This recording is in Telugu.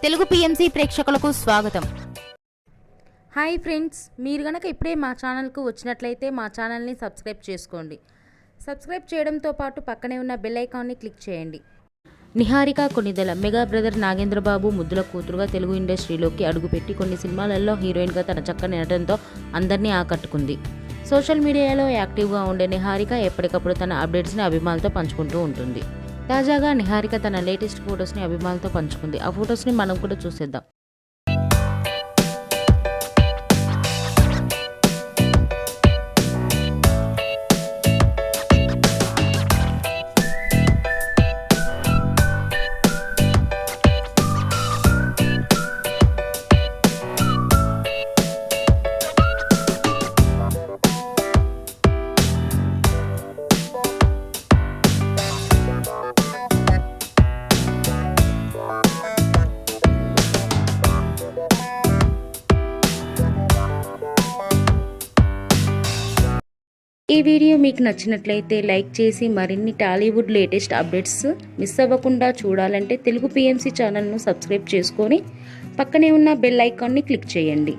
తెలుగు పిఎంసి ప్రేక్షకులకు స్వాగతం. హాయ్ ఫ్రెండ్స్, మీరు గనక ఇప్పుడే మా ఛానల్కు వచ్చినట్లయితే మా ఛానల్ని సబ్స్క్రైబ్ చేసుకోండి. సబ్స్క్రైబ్ చేయడంతో పాటు పక్కనే ఉన్న బెల్ ఐకాన్ని క్లిక్ చేయండి. నిహారిక కొనిదెల మెగా బ్రదర్ నాగేంద్రబాబు ముద్దుల కూతురుగా తెలుగు ఇండస్ట్రీలోకి అడుగుపెట్టి కొన్ని సినిమాలలో హీరోయిన్గా తన చక్కని నటనతో అందరినీ ఆకట్టుకుంది. సోషల్ మీడియాలో యాక్టివ్గా ఉండే నిహారిక ఎప్పటికప్పుడు తన అప్డేట్స్ని అభిమానులతో పంచుకుంటూ ఉంటుంది. తాజాగా నిహారిక తన లేటెస్ట్ ఫొటోస్ని అభిమానులతో పంచుకుంది. ఆ ఫొటోస్ని మనం కూడా చూసేద్దాం. ఈ వీడియో మీకు నచ్చినట్లయితే లైక్ చేసి మరిన్ని టాలీవుడ్ లేటెస్ట్ అప్డేట్స్ మిస్ అవ్వకుండా చూడాలంటే తెలుగు పిఎంసి ఛానల్ను సబ్స్క్రైబ్ చేసుకొని పక్కనే ఉన్న బెల్ ఐకాన్ని క్లిక్ చేయండి.